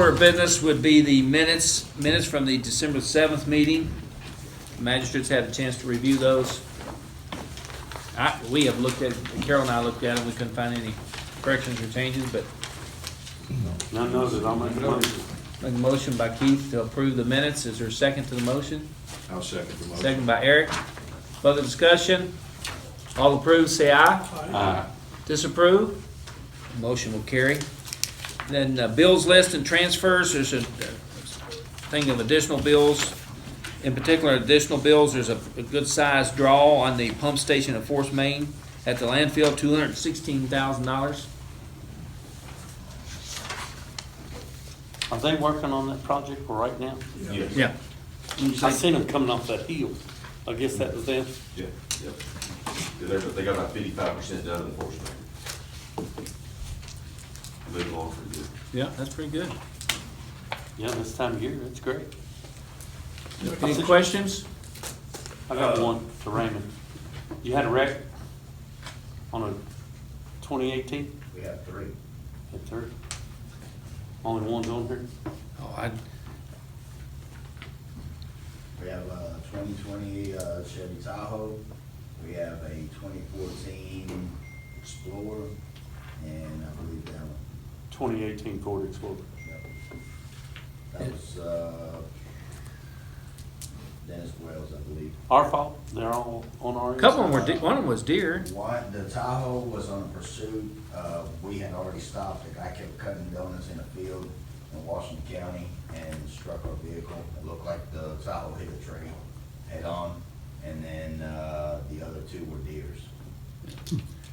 order of business would be the minutes from the December 7th meeting. Magistrates had a chance to review those. We have looked at, Carol and I looked at them, we couldn't find any corrections or changes, but None noted, I'll make a motion. make a motion by Keith to approve the minutes. Is there a second to the motion? I'll second the motion. Second by Eric. Further discussion? All approved, say aye. Aye. Disapprove? Motion will carry. Then bills list and transfers, there's a thing of additional bills. In particular, additional bills, there's a good sized draw on the pump station at Forest Main at the landfill, $216,000. Are they working on that project right now? Yes. Yeah. I seen them coming off that hill. I guess that was them. Yeah, yep. They got about 55% done in the force main. Moving along pretty good. Yeah, that's pretty good. Yeah, this time of year, that's great. Any questions? I got one for Raymond. You had a wreck on a 2018? We have three. Had three? Only one's on here? Oh, We have a 2020 Chevy Tahoe. We have a 2014 Explorer, and I believe that one. 2018 Ford Explorer. Yep. That was Dennis Wells, I believe. Our fault? They're all on our end? couple of them were, one of them was deer. One, the Tahoe was on a pursuit. We had already stopped. The guy kept cutting donuts in a field in Washington County and struck our vehicle. It looked like the Tahoe hit a tree head on, and then the other two were deers.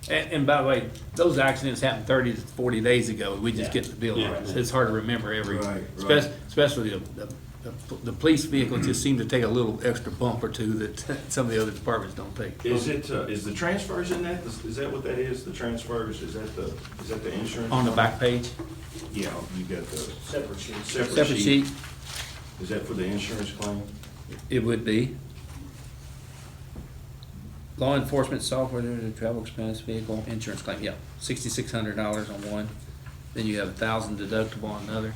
And by the way, those accidents happened 30 to 40 days ago. We just Yeah. get the bill. Yeah. It's hard to remember every, Right. especially the police vehicles just seem to take a little extra bump or two that some of the other departments don't take. Is it, is the transfers in that, is that what that is, the transfers, is that the insurance? On the back page, Yeah, you got the Separate sheet. separate sheet, Is that for the insurance claim? it would be. Law enforcement software, there's a travel expense, vehicle, insurance claim, yeah, $6,600 on one. Then you have $1,000 deductible on another.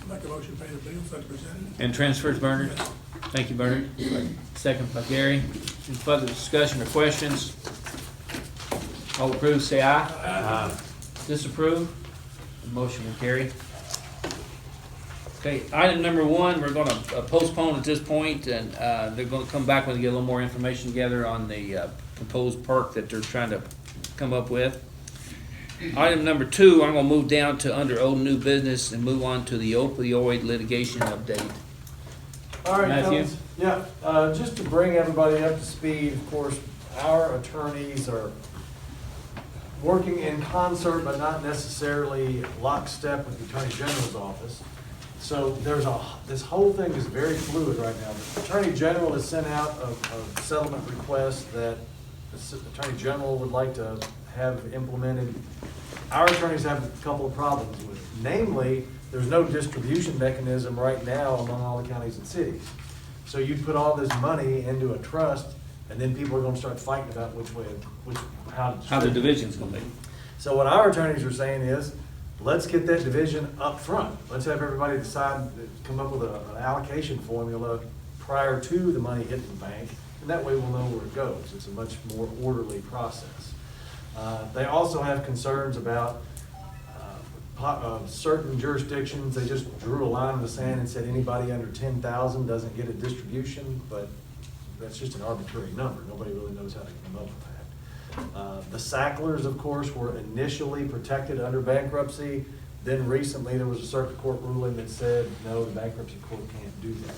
Make a motion, pay the bills as presented. And transfers, Bernard? Thank you, Bernard. Second by Gary. Any further discussion or questions? All approved, say aye. Aye. Disapprove? The motion will carry. Okay, item number one, we're gonna postpone at this point, and they're gonna come back when they get a little more information together on the proposed park that they're trying to come up with. Item number two, I'm gonna move down to under old new business and move on to the opioid litigation update. All right, Matthew? fellas. Yeah, just to bring everybody up to speed, of course, our attorneys are working in concert, but not necessarily lockstep with the Attorney General's office. So this whole thing is very fluid right now. The Attorney General has sent out a settlement request that the Attorney General would like to have implemented. Our attorneys have a couple of problems with it. Namely, there's no distribution mechanism right now among all the counties and cities. So you put all this money into a trust, and then people are gonna start fighting about how to How the distribute it. division's gonna be. So what our attorneys are saying is, let's get that division up front. Let's have everybody decide, come up with an allocation formula prior to the money hitting the bank, and that way we'll know where it goes. It's a much more orderly process. They also have concerns about certain jurisdictions. They just drew a line in the sand and said anybody under 10,000 doesn't get a distribution, but that's just an arbitrary number. Nobody really knows how to come up with that. The Sacklers, of course, were initially protected under bankruptcy. Then recently, there was a circuit court ruling that said, no, the bankruptcy court can't do that.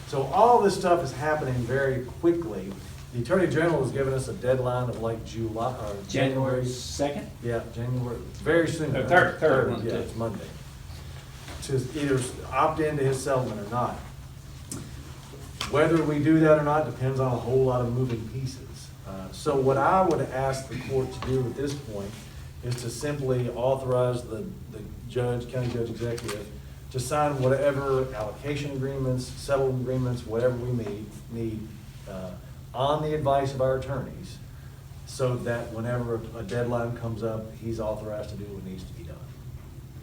So all this stuff is happening very quickly. The Attorney General has given us a deadline of like July, or January 2nd? Yeah, January, very soon. Third, one, Yeah, too. it's Monday. To either opt into his settlement or not. Whether we do that or not depends on a whole lot of moving pieces. So what I would ask the court to do at this point is to simply authorize the judge, county judge executive, to sign whatever allocation agreements, settlement agreements, whatever we need on the advice of our attorneys, so that whenever a deadline comes up, he's authorized to do what needs to be done.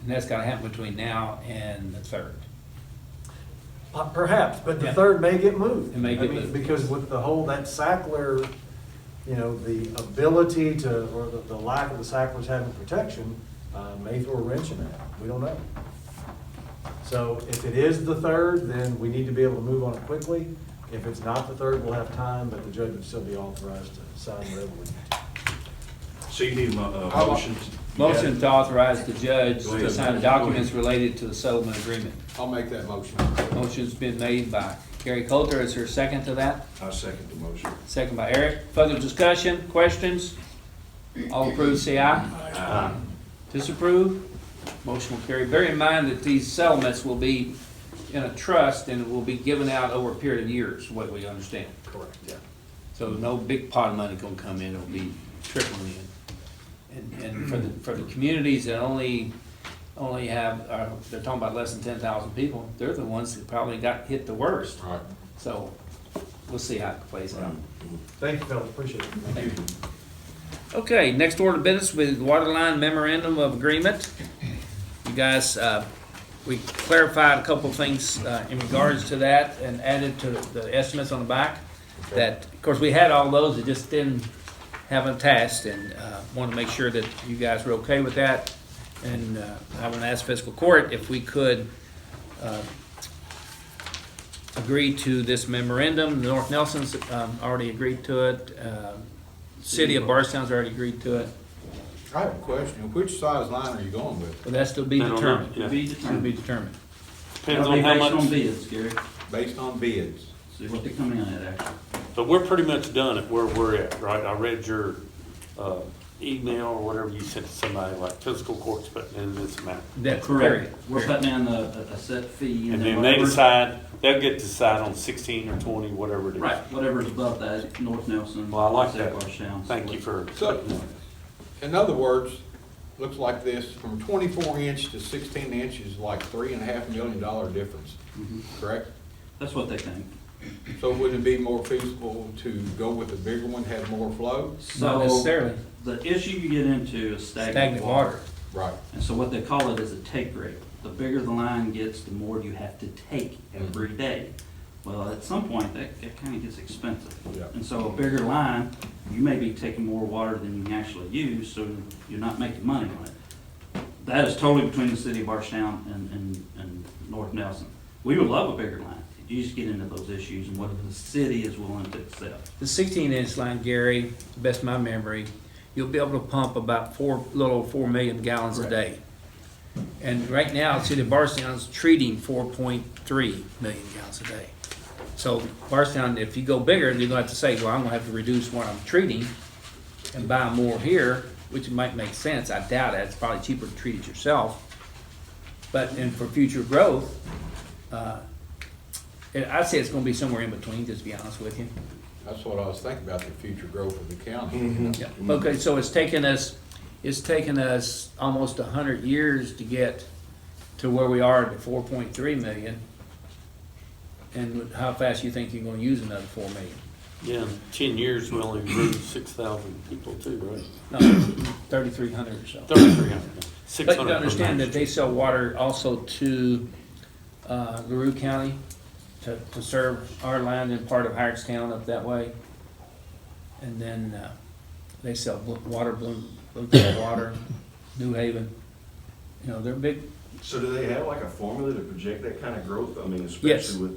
And that's gotta happen between now and the 3rd. Perhaps, but the Yeah. 3rd may get moved. It may get I mean, moved. because with the whole, that Sackler, you know, the ability to, or the lack of the Sacklers having protection, may throw a wrench in that. We don't know. So if it is the 3rd, then we need to be able to move on it quickly. If it's not the 3rd, we'll have time, but the judge would still be authorized to sign whatever we need. So you need a motion? Motion to authorize the judge Go to ahead. sign documents related to the settlement agreement. I'll make that motion. Motion's been made by Gary Coulter. Is there a second to that? I second the motion. Second by Eric. Further discussion, questions? All approved, say aye. Aye. Disapprove? Motion will carry. Bear in mind that these settlements will be in a trust and will be given out over a period of years, what we understand. Correct, yeah. So no big pot of money gonna come in, it'll be trickling in. And for the communities that only have, they're talking about less than 10,000 people, they're the ones that probably got hit the worst. All right. So we'll see how it plays out. Thank you, fellas, appreciate it. Thank you. Okay, next order of business with Waterline Memorandum of Agreement. You guys, we clarified a couple of things in regards to that and added to the estimates on the back. That, of course, we had all those, it just didn't have them attached, and want to make sure that you guys were okay with that. And I want to ask Fiscal Court if we could agree to this memorandum. North Nelson's already agreed to it. City of Barstown's already agreed to it. I have a question. Which size line are you going with? But that's to be I don't know. determined. Yeah. Be To determined. be determined. Depends That'll on be how based on much, bids, Gary. Based on bids. See what they're coming in at, actually. but we're pretty much done at where we're at, right? I read your, email or whatever you sent to somebody, like fiscal court's putting in this amount. That's Correct. period. We're putting in a set fee. And then they whatever- decide, they'll get to decide on 16 or 20, whatever it is. Right, whatever's above that, North Nelson. Well, I like that. Barstown. Thank you for So- putting that. In other words, looks like this, from 24 inch to 16 inch is like $3.5 million difference, Mhm. correct? That's what they think. So wouldn't it be more feasible to go with a bigger one, have more flow? Not So necessarily. the issue you get into is Stagnant water. Right. And so what they call it is a take rate. The bigger the line gets, the more you have to take every day. Well, at some point, that kind of gets expensive. Yeah. And so a bigger line, you may be taking more water than you can actually use, so you're not making money on it. That is totally between the city of Barstown and North Nelson. We would love a bigger line. You just get into those issues and what the city is willing to accept. The 16-inch line, Gary, to the best of my memory, you'll be able to pump about little over 4 million gallons a day. And right now, the city of Barstown's treating 4.3 million gallons a day. So Barstown, if you go bigger, you're gonna have to say, well, I'm gonna have to reduce what I'm treating and buy more here, which might make sense. I doubt it. It's probably cheaper to treat it yourself. But, and for future growth, I'd say it's gonna be somewhere in between, just to be honest with you. That's what I was thinking about, the future growth of the county. Yeah. Okay, so it's taken us almost 100 years to get to where we are at 4.3 million. And how fast you think you're gonna use another 4 million? Yeah, in 10 years, we only grew 6,000 people too, right? No, 3,300 or so. 3,300. But 600 you understand per that they sell water also to LaRue County to serve our land and part of Harrodstown up that way. And then they sell water, Blue Water, New Haven. You know, they're big. So do they have like a formula to project that kind of growth? I mean, Yes. especially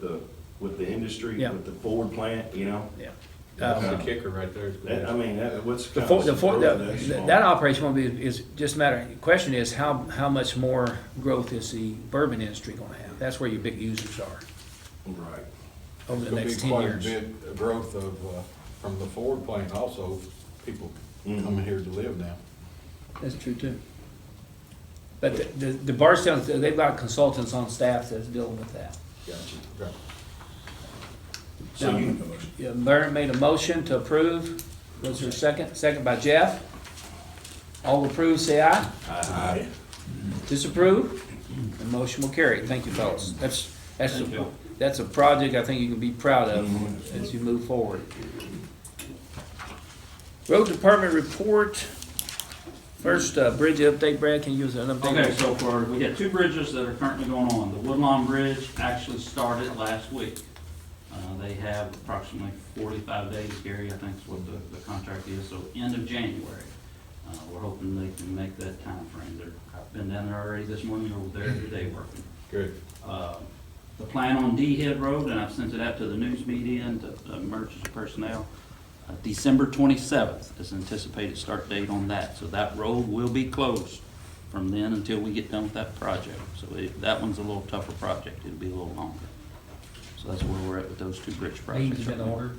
with the industry, Yeah. with the Ford plant, you know? Yeah. That's the kicker right there. I mean, what's The, kind for, of the, for, growth the, that small? that operation won't be, is just a matter, the question is how much more growth is the bourbon industry gonna have? That's where your big users are Right. over the There'll be next 10 quite a years. bit of growth of, from the Ford plant also, people coming here to live now. That's true too. But the Barstown, they've got consultants on staff that's dealing with that. Gotcha. Okay. So Now, you, yeah, Barrett made a motion to approve. Was there a second? Second by Jeff. All approve, say aye. Aye. Disapprove? The motion will carry. Thank you, fellas. That's a project I think you can be proud of as you move forward. Road Department report First, bridge update, Brad, can you give us an update? Okay, so we got two bridges that are currently going on. The Woodlawn Bridge actually started last week. They have approximately 45 days, Gary, I think is what the contract is, so end of January. We're hoping they can make that time frame. I've been down there already this morning, over there every day working. Good. The plan on D Head Road, and I've sent it out to the news media and to emergency personnel, December 27th is anticipated start date on that. So that road will be closed from then until we get done with that project. So that one's a little tougher project. It'll be a little longer. So that's where we're at with those two bridge projects. Beams been ordered?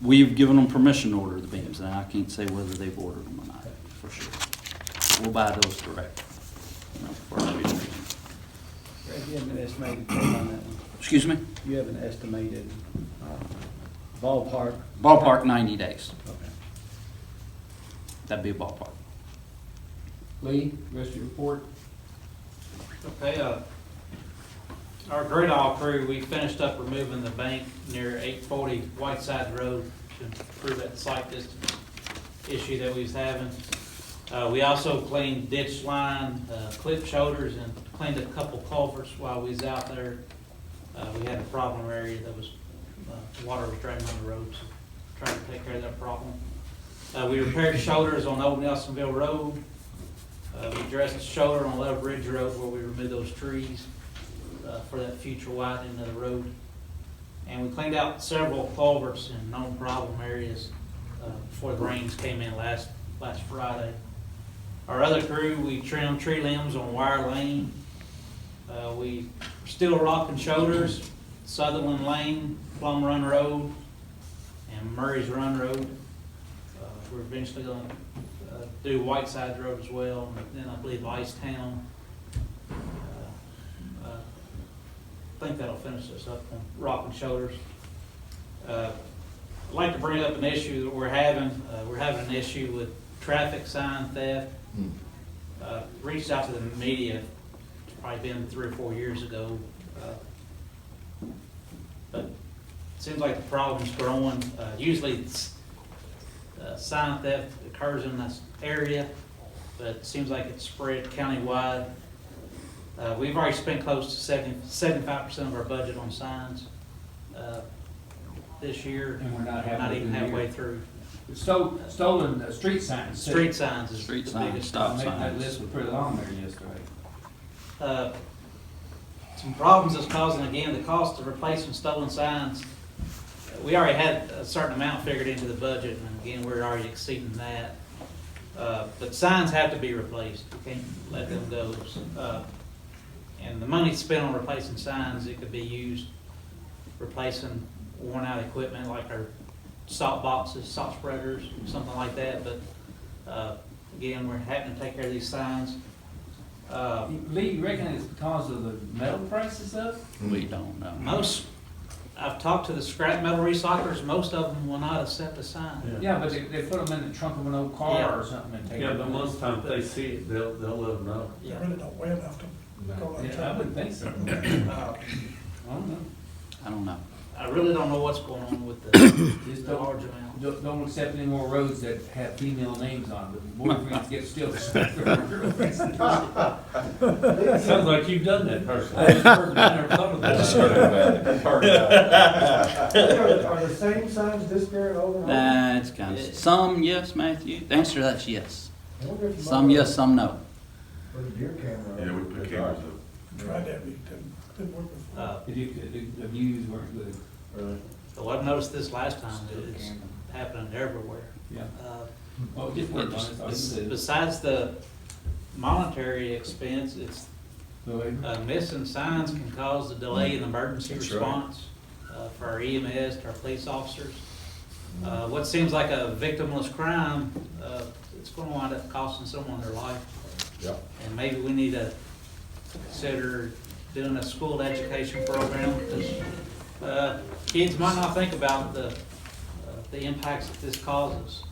We've given them permission to order the beams, and I can't say whether they've ordered them or not, for sure. We'll buy those direct, for our future. Brad, you have an estimated time on that one? Excuse me? You have an estimated ballpark? Ballpark 90 days. Okay. That'd be a ballpark. Lee, rest of your report? Okay, our grid all crew, we finished up removing the bank near 840 Whiteside Road to improve that site distance issue that we was having. We also cleaned ditch line, clip shoulders, and cleaned a couple culverts while we was out there. We had a problem area that was, water was draining on the road, so trying to take care of that problem. We repaired shoulders on Old Nelsonville Road. We addressed the shoulder on Love Ridge Road where we removed those trees for that future widening of the road. And we cleaned out several culverts in known problem areas before the rains came in last Friday. Our other crew, we trimmed tree limbs on Wire Lane. We still rocking shoulders, Sutherland Lane, Plum Run Road, and Murray's Run Road. We're eventually going to do Whiteside Road as well, and then I believe Icetown. I think that'll finish us up on Rock and Shoulders. I'd like to bring up an issue that we're having. We're having an issue with traffic sign theft. Reached out to the media, it's probably been 3 or 4 years ago. But it seems like the problem's growing. Usually sign theft occurs in this area, but it seems like it's spread countywide. We've already spent close to 75% of our budget on signs this year. And we're not even halfway through. Stolen street signs. too. Street signs is Street the signs, biggest. stop That signs. list was pretty long there yesterday. Some problems it's causing, again, the cost of replacing stolen signs. We already had a certain amount figured into the budget, and again, we're already exceeding that. But signs have to be replaced. You can't let them go. And the money spent on replacing signs, it could be used replacing worn out equipment like our salt boxes, salt spreaders, something like that. But again, we're having to take care of these signs. Lee, you reckon it's because of the metal prices up? We don't know. I've talked to the scrap metal recyclers, most of them will not accept a sign. Yeah, but they put them in the trunk of an old car or something and take it. Yeah, but most times they see it, they'll let them know. They really don't weigh enough to go like Yeah, I wouldn't think so. I don't know. I don't know. I really don't know what's going on with Just the large amount. Don't accept any more roads that have female names on them. Boyfriends get still. Sounds like you've done that personally. Are the same signs disappearing over and over? That's kind of, some yes, Matthew. The answer to that is yes. Some yes, some no. Put a deer camera. Yeah, we put cameras up. Tried that, but it didn't work before. The views weren't good. So I've noticed this last time, it's happening everywhere. Yeah. Well, just work on it. Besides the monetary expense, it's, Go ahead. missing signs can cause a delay in emergency That's right. response for our EMS, to our police officers. What seems like a victimless crime, it's gonna wind up costing someone their life. Yep. And maybe we need to consider doing a school education program, because kids might not think about the impacts that this causes.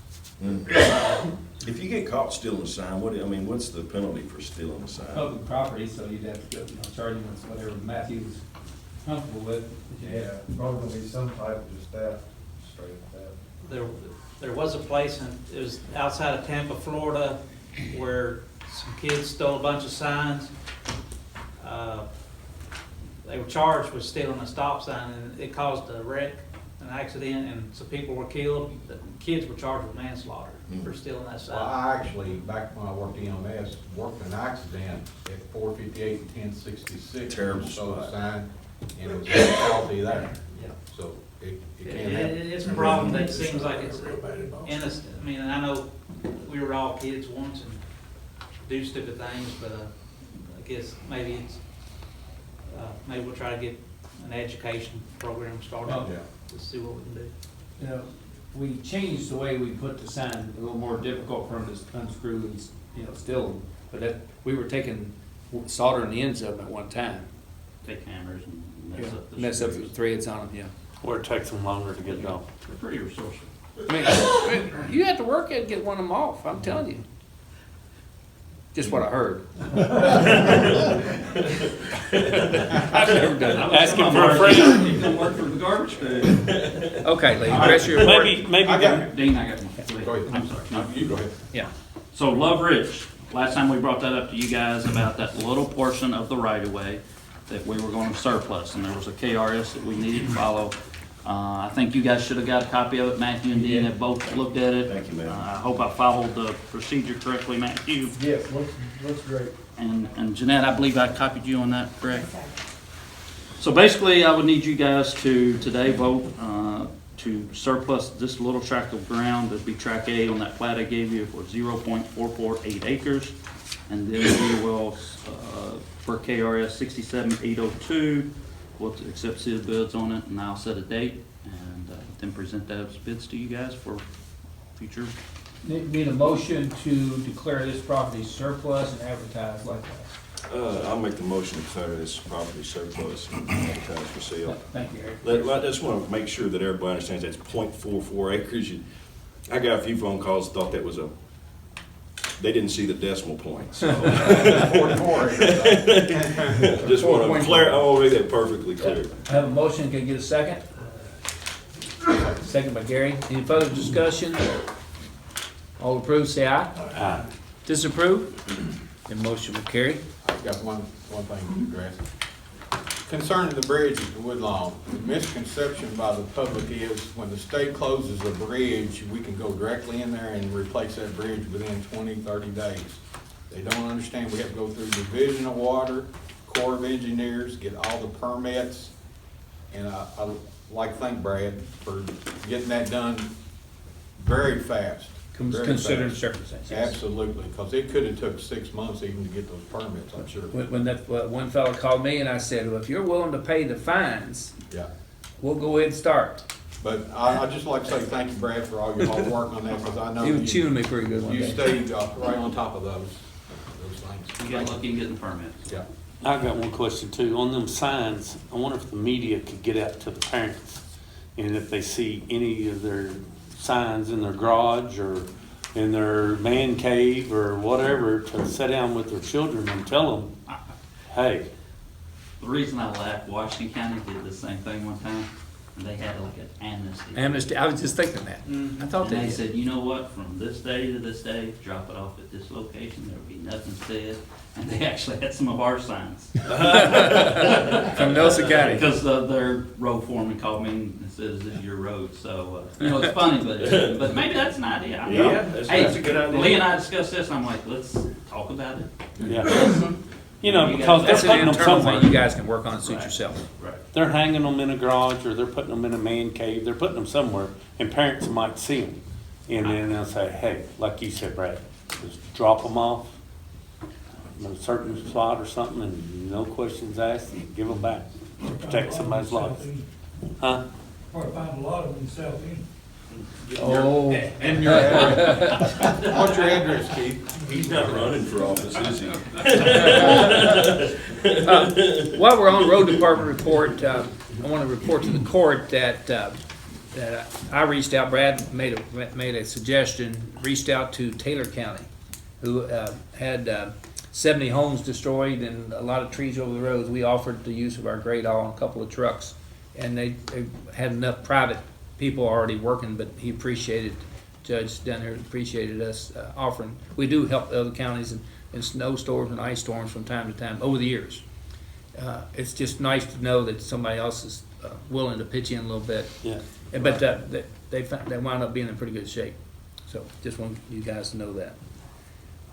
If you get caught stealing a sign, what's the penalty for stealing a sign? Public property, so you'd have to go, charge him with whatever Matthew was comfortable with. Yeah, probably gonna be some type of just staff there was a place, it was outside of Tampa, Florida, where some kids stole a bunch of signs. They were charged with stealing a stop sign, and it caused a wreck, an accident, and some people were killed. The kids were charged with manslaughter for stealing that sign. Well, I actually, back when I worked EMS, worked an accident at 458 and 1066. Terrible Stole a spot. sign, and it was a faulty there. Yeah. So it can happen. It's a problem that seems like it's Real bad in Boston. innocent. I mean, I know we were all kids once and do stupid things, but I guess maybe it's, maybe we'll try to get an education program started Yeah. to see what we can do. You know, we changed the way we put the sign, a little more difficult for them to unscrew and, steal them. But that, we were taking, soldering the ends of them at one time. Take hammers and Mess up the threads on them, yeah. Or it takes them longer to get it off. They're pretty resourceful. I mean, you have to work at it to get one of them off, I'm telling you. Just what I heard. I've never done it. Asking for a friend. You can work for the garbage day. Okay, Lee, rest of your report. Maybe. I got it. Dean, I got one. Go ahead. I'm sorry. No, you go ahead. Yeah. So Love Ridge, last time we brought that up to you guys about that little portion of the right of way that we were going to surplus, and there was a KRS that we needed to follow. I think you guys should have got a copy of it. Matthew and Dean have both looked at it. Thank you, ma'am. I hope I followed the procedure correctly, Matthew. Yes, looks great. And Jeanette, I believe I copied you on that, correct? So basically, I would need you guys to today vote to surplus this little tract of ground. That'd be track A on that plat I gave you for 0.448 acres. And then we will, for KRS 67802, we'll accept sealed bids on it, and I'll set a date and then present those bids to you guys for future. Need a motion to declare this property surplus and advertise like that. I'll make the motion to declare this property surplus and advertise for sale. Thank you, Eric. I just want to make sure that everybody understands that's 0.44 acres. I got a few phone calls, thought that was they didn't see the decimal point, so. 44. Just want to clear, I want to make that perfectly clear. I have a motion, can I get a second? Second by Gary. Any further discussion? All approved, say aye. Aye. Disapprove? The motion will carry. I've got one thing to address. Concerning the bridge at the Woodlawn, the misconception by the public is when the state closes a bridge, we can go directly in there and replace that bridge within 20, 30 days. They don't understand we have to go through Division of Water, Corps of Engineers, get all the permits. And I like to thank Brad for getting that done very fast. Very Considering fast. circumstances. Absolutely, because it could have took 6 months even to get those permits, I'm sure. When that one fellow called me and I said, well, if you're willing to pay the fines, Yeah. we'll go ahead and start. But I'd just like to say thank you, Brad, for all your hard work on that, because I know He was chewing me pretty good one you day. stayed right on top of those things. You got lucky in getting the permits. Yeah. I've got one question too. On them signs, I wonder if the media could get out to the parents and if they see any of their signs in their garage or in their man cave or whatever, to sit down with their children and tell them, hey. The reason I laugh, Washington County did the same thing one time, and they had like an amnesty. Amnesty, I was just thinking that. I thought And they they said, you know what, from this day to this day, drop it off at this location, there'll be nothing said. And they actually had some of our signs. From Nelson County. Because their road foreman called me and said, is this your road? So, it's funny, but maybe that's an idea. I don't know. Yeah, that's Hey, a good idea. Lee and I discussed this, I'm like, let's talk about it. Yeah. You know, because they're That's an putting them internal somewhere. thing you guys can work on and suit yourself. Right. They're hanging them in a garage or they're putting them in a man cave. They're putting them somewhere and parents might see them. And then they'll say, hey, like you said, Brad, just drop them off in a certain spot or something and no questions asked and give them back to protect somebody's life. Huh? Probably find a lot of them in South End. Oh. And your address. What's your address, Keith? He's not running for office, is he? While we're on road department report, I want to report to the court that I reached out, Brad made a suggestion, reached out to Taylor County, who had 70 homes destroyed and a lot of trees over the roads. We offered the use of our great all and a couple of trucks, and they had enough private people already working, but he appreciated, Judge down there appreciated us offering. We do help the other counties in snowstorms and ice storms from time to time over the years. It's just nice to know that somebody else is willing to pitch in a little bit. Yeah. But they wound up being in pretty good shape. So just want you guys to know that.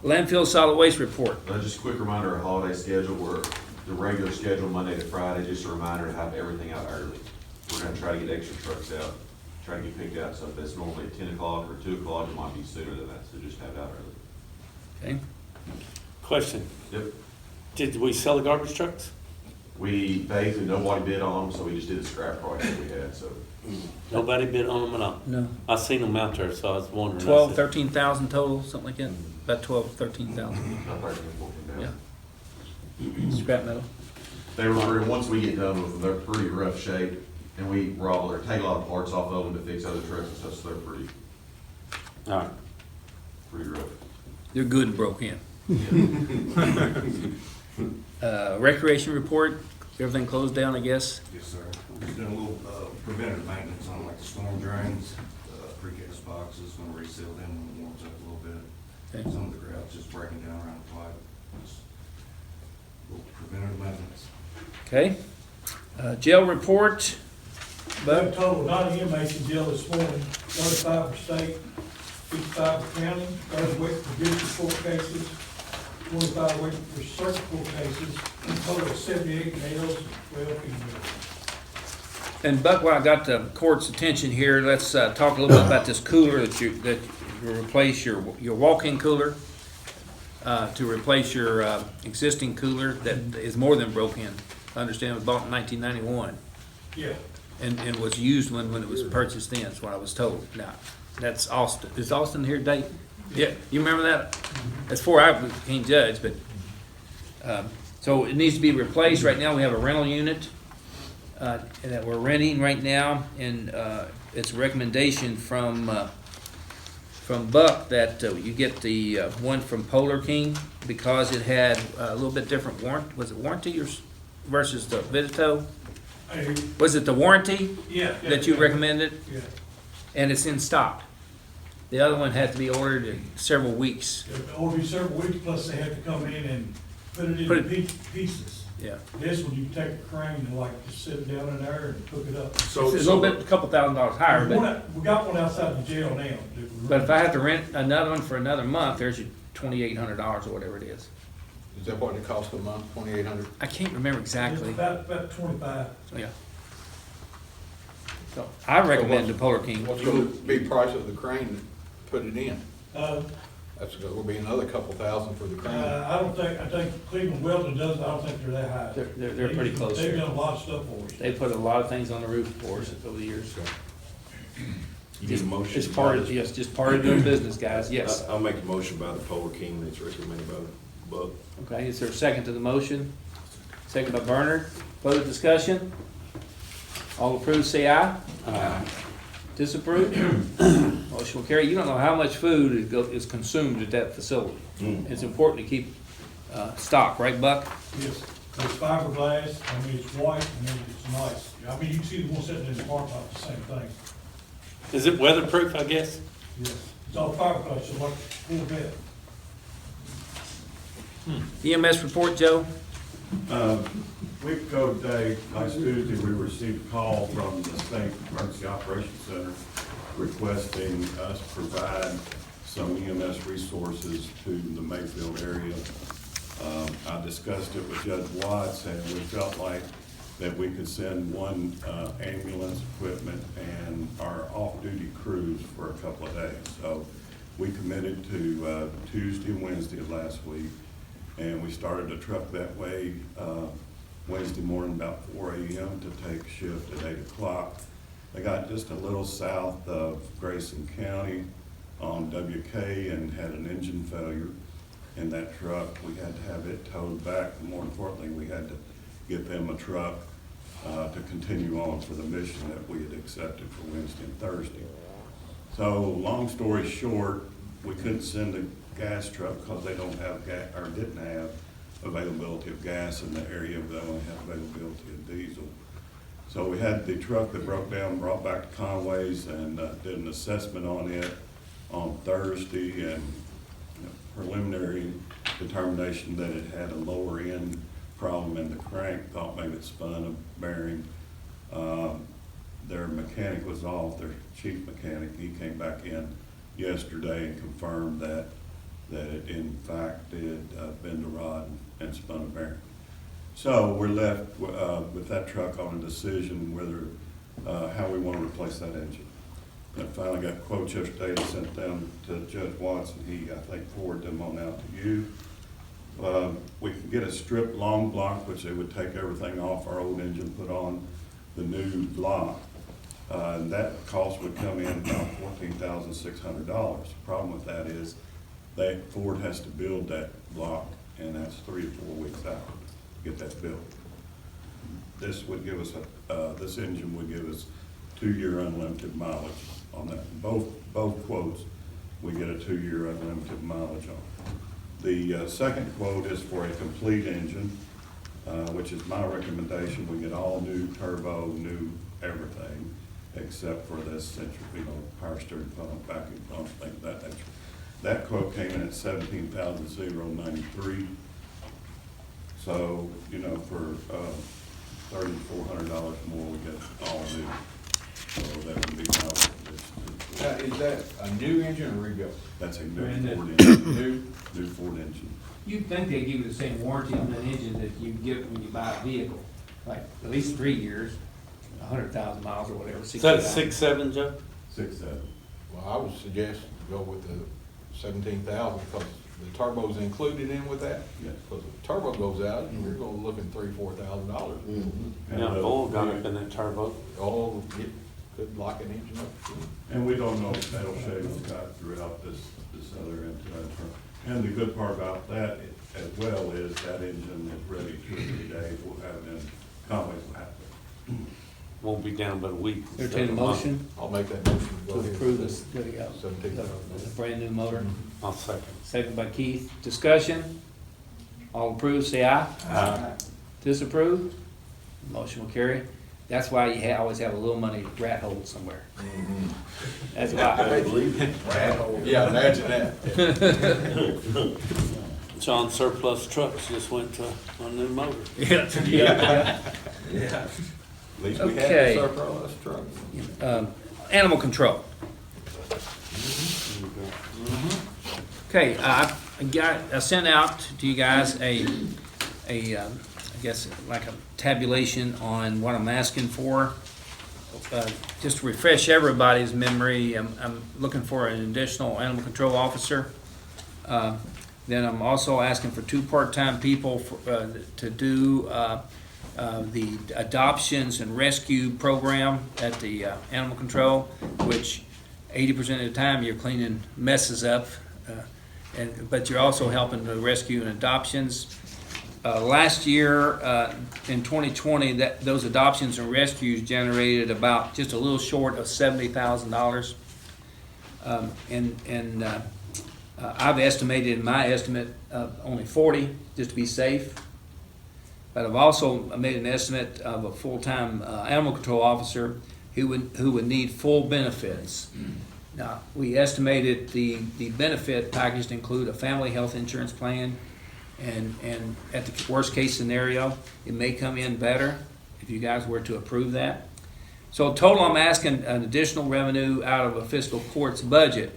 Landfill solid waste report. Just a quick reminder of holiday schedule. We're the regular schedule Monday to Friday, just a reminder to have everything out early. We're gonna try to get extra trucks out, try to get picked out, so if it's normally at 10 o'clock or 2 o'clock, it might be sooner than that, so just have it out early. Okay. Question, Yep. did we sell the garbage trucks? We basically, nobody bid on them, so we just did the scrap price that we had, so. Nobody bid on them at all? No. I seen them out there, so I was wondering. 12, 13,000 total, something like that? About 12, 13,000. Not 13, 14,000. Yeah. Scrap metal. They were, once we get done with them, they're pretty rough shape, and we're all, they're taking a lot of parts off of them to fix other trucks and stuff, so they're All right. pretty rough. They're good and broke in. Recreation report, everything closed down, I guess? Yes, sir. Just doing a little preventative maintenance on like the storm drains, precast boxes, gonna reseal them when it warms up a little bit. Okay. Some of the grout's just breaking down around the pipe. Just a little preventative maintenance. Okay. Jail report. We have a total of 90 inmates in jail this morning, 35 for state, 55 for county, 30 waiting for district court cases, 25 waiting for circuit court cases, in total of 78 males, 12 females. And Buck, while I got the court's attention here, let's talk a little bit about this cooler that you replace your walk-in cooler, to replace your existing cooler that is more than broke in. I understand it was bought in 1991 Yeah. and was used when it was purchased then, is what I was told. Now, that's Austin. Is Austin here, Dave? Yeah, you remember that? That's before I became judge, but, so it needs to be replaced. Right now, we have a rental unit that we're renting right now, and it's a recommendation from Buck that you get the one from Polar King because it had a little bit different warranty. Was it warranty versus the Vidito? Was it the warranty Yeah. that you recommended? Yeah. And it's in stock. The other one had to be ordered in several weeks. It'll be several weeks, plus they have to come in and put it Put in pieces. Yeah. This one, you take a crane and like just sit it down in there and hook it up. It's a little bit, a couple $1,000s higher, We got one outside the jail now. but if I have to rent another one for another month, there's your $2,800 or whatever it is. Is that what it costs a month, 2,800? I can't remember exactly. It's about 25. Yeah. So I recommend the Polar King. What's gonna be the price of the crane to put it in? Uh, That's gonna be another couple thousand for the crane. I think Cleveland Weldon does, I don't think they're that high. They're pretty close They've there. done a lot of stuff for us. They put a lot of things on the roof for us over the years. You need a motion? It's part of, yes, just part of doing business, guys, yes. I'll make a motion by the Polar King that's recommended by Buck. Okay, is there a second to the motion? Second by Bernard. Further discussion? All approved, say aye. Aye. Disapprove? Motion will carry. You don't know how much food is consumed at that facility. It's important to keep stock, right, Buck? Yes, it's fiberglass, I mean, it's white, I mean, it's nice. I mean, you can see the one sitting in the parking lot, the same thing. Is it weatherproof, I guess? Yes, it's all fiberglass, so like full bed. EMS report, Joe? Week ago today, last Tuesday, we received a call from the State Emergency Operations Center requesting us provide some EMS resources to the Mayfield area. I discussed it with Judge Watts, and we felt like that we could send one ambulance equipment and our off-duty crews for a couple of days. So we committed to Tuesday and Wednesday of last week, and we started a truck that way Wednesday morning about 4 a.m. to take shift at 8 o'clock. They got just a little south of Grayson County on WK and had an engine failure in that truck. We had to have it towed back, and more importantly, we had to get them a truck to continue on for the mission that we had accepted for Wednesday and Thursday. So long story short, we couldn't send a gas truck because they don't have gas, or didn't have availability of gas in the area, but they only have availability of diesel. So we had the truck that broke down, brought back to Conway's and did an assessment on it on Thursday, and preliminary determination that it had a lower end problem in the crank, thought maybe it spun a bearing. Their mechanic was off, their chief mechanic, he came back in yesterday and confirmed that it in fact did bend a rod and spun a bearing. So we're left with that truck on a decision whether, how we want to replace that engine. I finally got quotes yesterday to send them to Judge Watson. He, I think, forwarded them on out to you. We can get a strip long block, which they would take everything off our old engine, put on the new block. And that cost would come in about $14,600. The problem with that is Ford has to build that block, and that's 3 to 4 weeks out to get that built. This would give us this engine would give us 2-year unlimited mileage on that. Both quotes, we get a 2-year unlimited mileage on. The second quote is for a complete engine, which is my recommendation. We get all new turbo, new everything, except for this centrifugal power steering pump, vacuum pump, things of that nature. That quote came in at $17,093. So, for $3,400 more, we get all new. So that would be my recommendation. Is that a new engine or rebuilt? That's a new Brand new. Ford engine. New Ford engine. You'd think they'd give you the same warranty on that engine that you get when you buy a vehicle, like at least 3 years, 100,000 miles or whatever. Is that 60,000. 6.7, Joe? 6.7. Well, I would suggest go with the 17,000 because the turbo's included in with that. Yes. Because if the turbo goes out, you're gonna look at $3,000-4,000. Yeah, oil got up in that turbo. Oh, it could lock an engine up. And we don't know if metal shades got throughout this other end. And the good part about that as well is that engine is ready 2 or 3 days. We'll have it in Conway's will have it. Won't be down but a week. Entertain a motion I'll make that motion. Go to ahead. approve this, what do you got? 17,000. The brand new motor. I'll second. Second by Keith. Discussion? All approved, say aye. Aye. Disapprove? Motion will carry. That's why you always have a little money rat hole somewhere. That's why. Yeah, imagine that. John surplus trucks just went to a new motor. Yeah. At least we Okay. had surplus trucks. Animal control. Okay, I sent out to you guys I guess like a tabulation on what I'm asking for. Just to refresh everybody's memory, I'm looking for an additional animal control officer. Then I'm also asking for 2 part-time people to do the adoptions and rescue program at the animal control, which 80% of the time you're cleaning messes up, but you're also helping to rescue and adoptions. Last year, in 2020, those adoptions and rescues generated about just a little short of $70,000. I've estimated in my estimate only 40, just to be safe. But I've also made an estimate of a full-time animal control officer who would need full benefits. Now, we estimated the benefit package to include a family health insurance plan, and at the worst case scenario, it may come in better if you guys were to approve that. So total, I'm asking an additional revenue out of a fiscal court's budget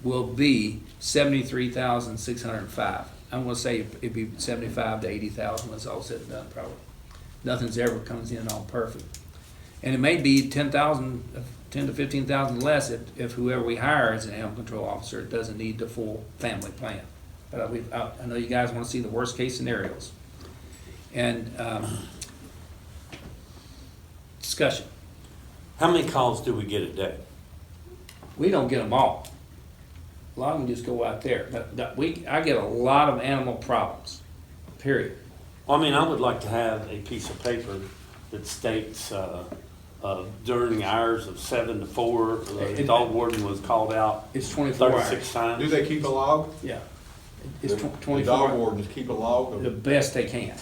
will be $73,605. I'm gonna say it'd be 75 to 80,000 when it's all said and done, probably. Nothing's ever comes in all perfect. And it may be 10 to 15,000 less if whoever we hire as an animal control officer doesn't need the full family plan. But I know you guys wanna see the worst case scenarios. And, discussion. How many calls do we get a day? We don't get them all. A lot of them just go out there. But I get a lot of animal problems, period. Well, I mean, I would like to have a piece of paper that states, during the hours of 7 to 4, the dog warden was called out It's 24 hours. 36 times. Do they keep a log? Yeah. It's The 24 dog hours. wardens keep a log? The best they can.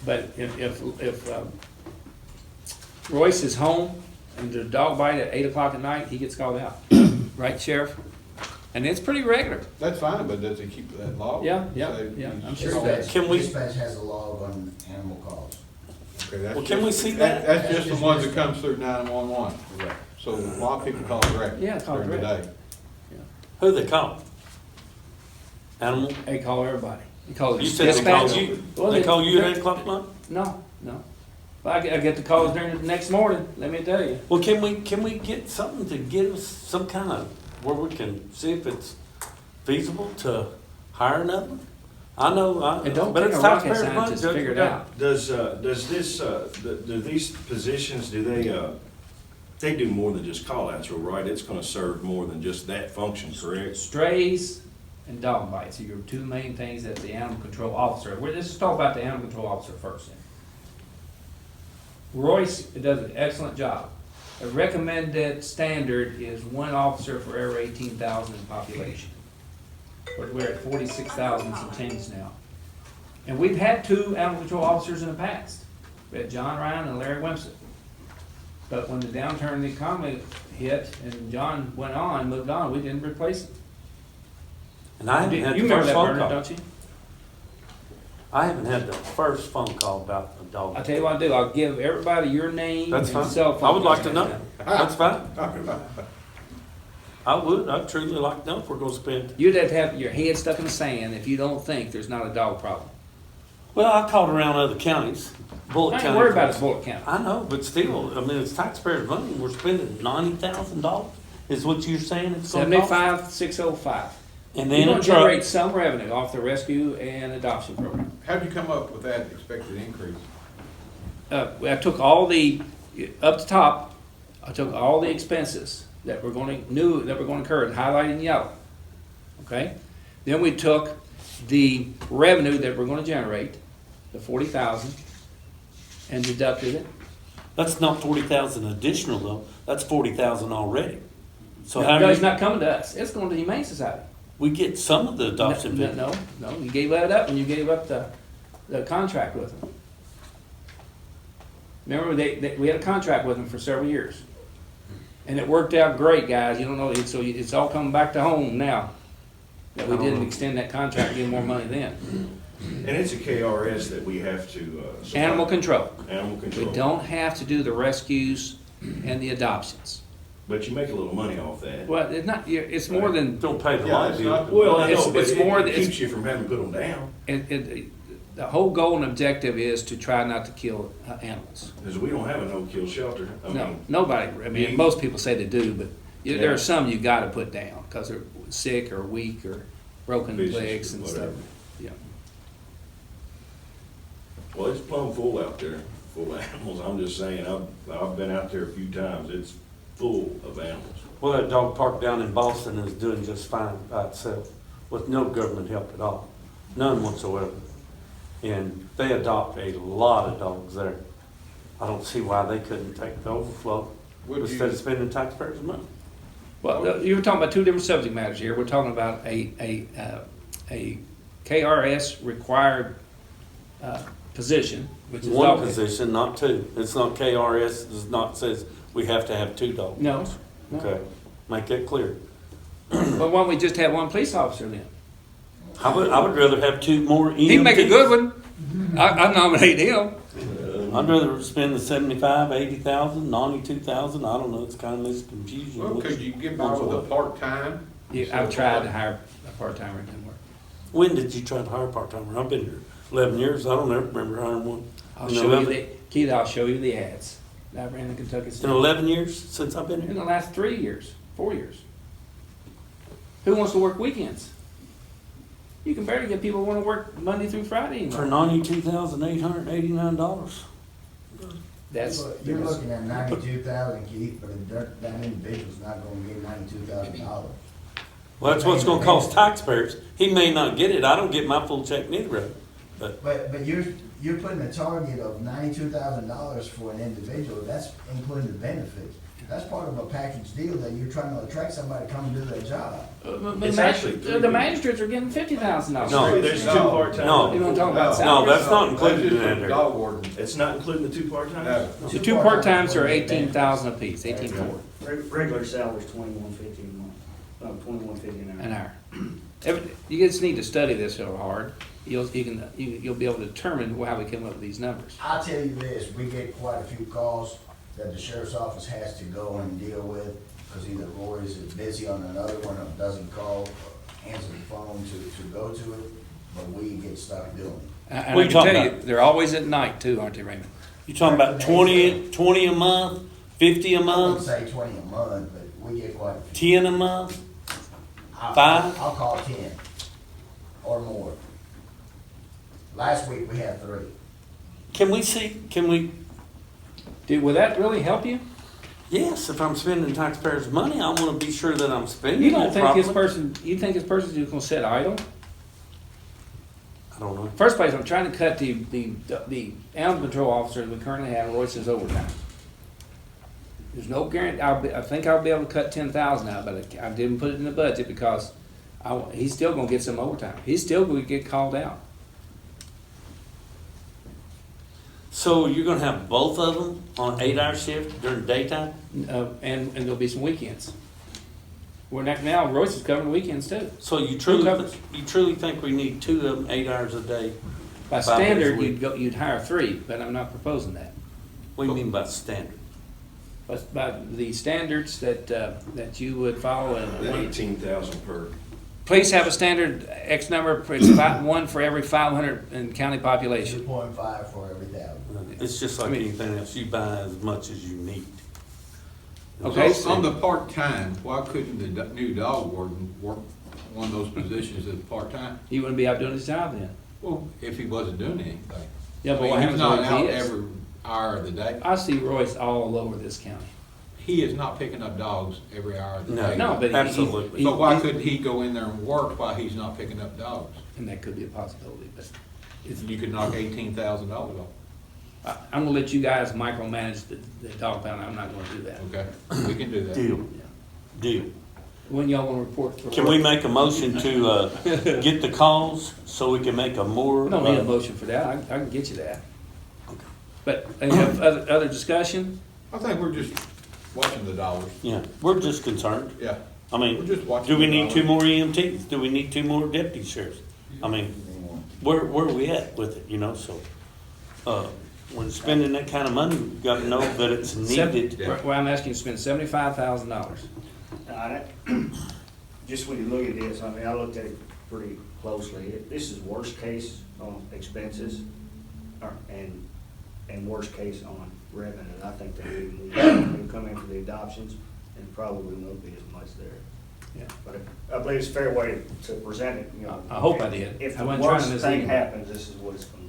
But if Royce is home and there's a dog bite at 8 o'clock at night, he gets called out. Right, Sheriff? And it's pretty regular. That's fine, but does he keep that log? Yeah, yeah, Say yeah, he's- I'm sure he Dispatch- does. Can we- Dispatch has a log on animal calls. Okay, that's Well, can we just- see that? That's just the ones that comes through 911. So a lot of people call direct Yeah, call during the direct. day. Who they call? Animal? They call everybody. They call You said they call dispatch. you, Well, they call you at 8 o'clock at night? No, no. Well, I get the calls during the next morning, let me tell you. Well, can we get something to give us some kind of, where we can see if it's feasible to hire another one? I know, It don't but take it's a rocket taxpayers' money, scientist to Judge, figure we it got- out. Does this, do these positions, do they do more than just call outs, right? It's gonna serve more than just that function, correct? Strays and dog bites are your two main things that the animal control officer, let's just talk about the animal control officer first. Royce does an excellent job. A recommended standard is one officer for every 18,000 in population. We're at 46,000 and change now. And we've had two animal control officers in the past. We had John Ryan and Larry Wimsett. But when the downturn in the economy hit and John moved on, we didn't replace him. And I haven't had You the remember first that, phone Bernard, call. don't you? I haven't had the first phone call about the dog. I'll tell you what I'll do, I'll give everybody your name and That's fine. cell phone. I would like to number. know. That's fine. I'd truly like to know if we're gonna spend. You'd have to have your head stuck in the sand if you don't think there's not a dog problem. Well, I called around other counties, Bullock I County. ain't worried about it, Bullock County. I know, but still, I mean, it's taxpayers' money, we're spending $90,000, is what you're saying it's gonna cost? 75,605. And You're then gonna a truck. generate some revenue off the rescue and adoption program. How'd you come up with that expected increase? I took all the, up the top, I took all the expenses that we're gonna incur, highlighted in yellow. Okay? Then we took the revenue that we're gonna generate, the 40,000, and deducted it. That's not 40,000 additional though, that's 40,000 already. So how No, do it's you, not coming to us, it's going to the Humane Society. we get some of the adoption fee? No, you gave that up when you gave up the contract with them. Remember, we had a contract with them for several years. And it worked out great, guys, you don't know, it's all coming back to home now. That we didn't extend that contract, give them more money then. And it's a KRS that we have to, supply. Animal control. Animal We control. don't have to do the rescues and the adoptions. But you make a little money off that. Well, it's more than, Don't pay the Yeah, light it's bill. not- Well, I It's- know, but it's more it than- keeps you from having to put them down, the whole goal and objective is to try not to kill animals. because we don't have a no-kill shelter. I No, mean, nobody, I mean, You- most people say they do, but there Yeah. are some you gotta put down, because they're sick or weak or broken Vicious legs or and stuff. whatever. Yeah. well, it's plumb full out there, full of animals. I'm just saying, I've been out there a few times. It's full of animals. Well, that dog park down in Boston is doing just fine by itself, with no government help at all, none whatsoever. And they adopt a lot of dogs there. I don't see why they couldn't take the overflow Would instead you, of spending taxpayers' money. Well, you were talking about two different subject matters here. We're talking about a KRS required position, which is One dog. position, not two. It's not KRS, does not says we have to have two dogs. No. no. Okay, make that clear. But why don't we just have one police officer then? I would rather have two more EMTs. He'd make a good one. I nominate him. I'd rather spend the 75, 80,000, 92,000. I don't know. It's kind of confusion. well, could you get by with a part-time? Yeah, I've tried to hire a part-timer, it didn't work. When did you try to hire a part-timer? I've been here 11 years. I don't ever remember hiring one. I'll In show you 11 Keith, I'll show you the ads. I ran in Kentucky In State. 11 years since I've been In here? the last 3 years, 4 years. Who wants to work weekends? You can barely get people who want to work Monday through Friday For anymore. $92,889. That's, You're looking at 92,000, Keith, but that individual's not gonna get $92,000. Well, that's what's going to cost taxpayers. He may not get it. I don't get my full check neither. But you're putting a target of $92,000 for an individual, that's including the benefits. That's part of a package deal that you're trying to attract somebody to come and do their job. It's actually The magistrates are getting $50,000. No. There's two part-time. No. You wanna talk about No, salaries? that's not included in that there. Dog warden. It's not including the two part-time? No. The two part-times are 18,000 apiece, 18,400 Regular salary's $21.50 a month, $21.50 an hour. You just need to study this so hard. You'll be able to determine how we come up with these numbers. I'll tell you this, we get quite a few calls that the sheriff's office has to go and deal with, because either Roy's is busy on another one or doesn't call, or answer the phone to go to it, but we get stuck doing it. And What I you can talking tell you, about? they're always at night too, aren't they, Raymond? You talking about 20 a month, 50 a I wouldn't month, say 20 a month, but we get quite a few. 10 a month? I'll- 5? I'll call 10 or more. Last week, we had 3. Can we, Will that really help you? yes, if I'm spending taxpayers' money, I wanna be sure that I'm spending You don't it think this properly. you think this person's just gonna sit idle? I don't know. First place, I'm trying to cut the animal control officer that we currently have, Royce's overtime. There's no guarantee, I think I'll be able to cut 10,000 out, but I didn't put it in the budget because he's still gonna get some overtime. He's still gonna get called out. So you're gonna have both of them on an 8-hour shift during the daytime? And there'll be some weekends. We're not, now Royce is covering the weekends too. So you covers? truly think we need 2 of them 8 hours a day? By 5 days a standard, week? you'd hire 3, but I'm not proposing that. What do you mean by standard? But by the standards that you would follow The and 18,000 per. police have a standard X number, it's one for every 500 in county population. 2.5 for every 1,000. It's just like anything else, you buy as much as you need. Okay, So on the part-time, why couldn't the new dog warden work one of those positions as part-time? He wouldn't be out doing his job then. Well, if he wasn't doing anything. Yeah, but I mean, what he's happens not if out he is? every hour of the day. I see Royce all over this county. He is not picking up dogs every hour of the day. No, but Absolutely. So why couldn't he go in there and work while he's not picking up dogs? And that could be a possibility, but You could knock $18,000 off. I'm gonna let you guys micromanage the dog pound. I'm not gonna do that. Okay, we can do that. Deal. When y'all wanna report for Can we make a motion to, get the calls so we can make a more? I don't need a motion for that. I can get you that. But any other discussion? I think we're just watching the dollars. Yeah, we're just concerned. Yeah. I We're just mean, watching do we the need 2 dollars. more EMTs? Do we need 2 more deputy sheriffs? I mean, where are we at with it, you know, so, when spending that kind of money, we've got to know that it's needed. Well, I'm asking you to spend $75,000. Just when you look at this, I mean, I looked at it pretty closely. This is worst case on expenses and worst case on revenue. I think that we come in for the adoptions and probably won't be as much there. Yeah. But I believe it's a fair way to present it, you know. I hope I did. If I the wasn't trying to worst mislead thing you. happens, this is what it's gonna be.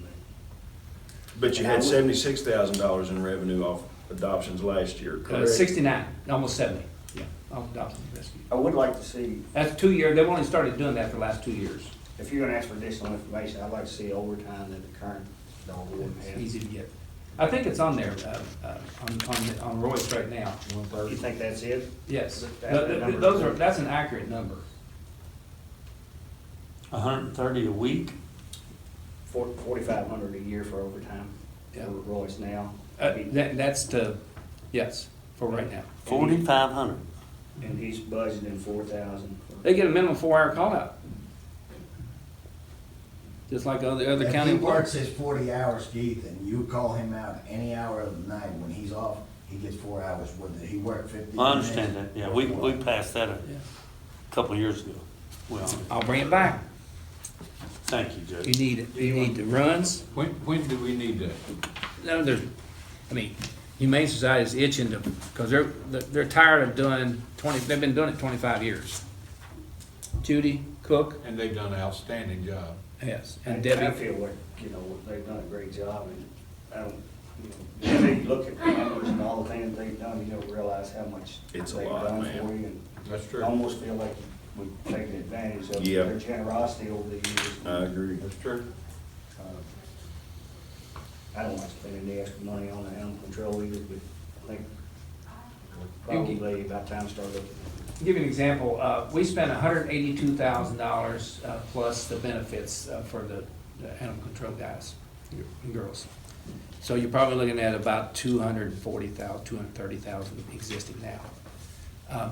But you had $76,000 in revenue off adoptions last year, correct? 69, almost 70. Yeah, off adoption and rescue. I would like to see, That's 2 years. They've only started doing that for the last 2 years. if you're gonna ask for additional information, I'd like to see overtime that the current dog warden It's has. easy to get. I think it's on there, on Royce right now. You think that's it? Yes. That number- That's an accurate number. 130 a week? 4,500 a year for overtime Yeah. for Royce now. That's yes, for right now. 4,500. And he's budgeting 4,000. They get a minimum 4-hour call out. Just like other If county he employees. works his 40 hours, Keith, and you call him out any hour of the night when he's off, he gets 4 hours. Whether he worked 50 minutes. I understand that, yeah, we or- passed that a Yeah. couple of years ago. Well, I'll bring it back. thank you, Judge. You need it. You need the runs. When do we need to? No, Humane Society's itching to, because they're tired of doing they've been doing it 25 years. Judy, Cook, And they've done an outstanding job. yes, and I Debbie. feel like, you know, they've done a great job and I don't, you know, if you look at the numbers and all the things they've done, you don't realize how much It's a they've lot, done man. for you. And That's I true. almost feel like we've taken advantage of Yeah. their generosity over the years. I agree. That's true. I don't like spending the extra money on the animal control either, but I think probably about time to start looking. Give you an example, we spent $182,000 plus the benefits for the animal control guys and girls. So you're probably looking at about 240,000, 230,000 existing now.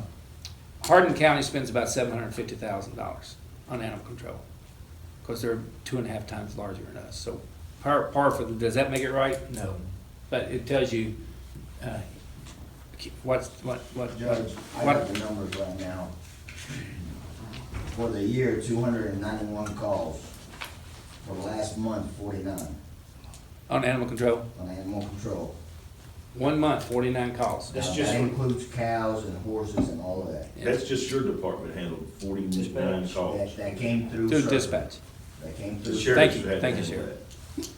Hardin County spends about $750,000 on animal control, because they're 2.5 times larger than us. So par for the, does that make it right? No. But it tells you Judge, I got the numbers right now. For the year, 291 calls. For the last month, 49 on animal control. on animal control. 1 month, 49 calls. Now, that includes cows and horses and all of that. That's just your department handled 49 calls. That came through. Through service. dispatch. That came The through. sheriff Thank you, had thank you, handled Sheriff.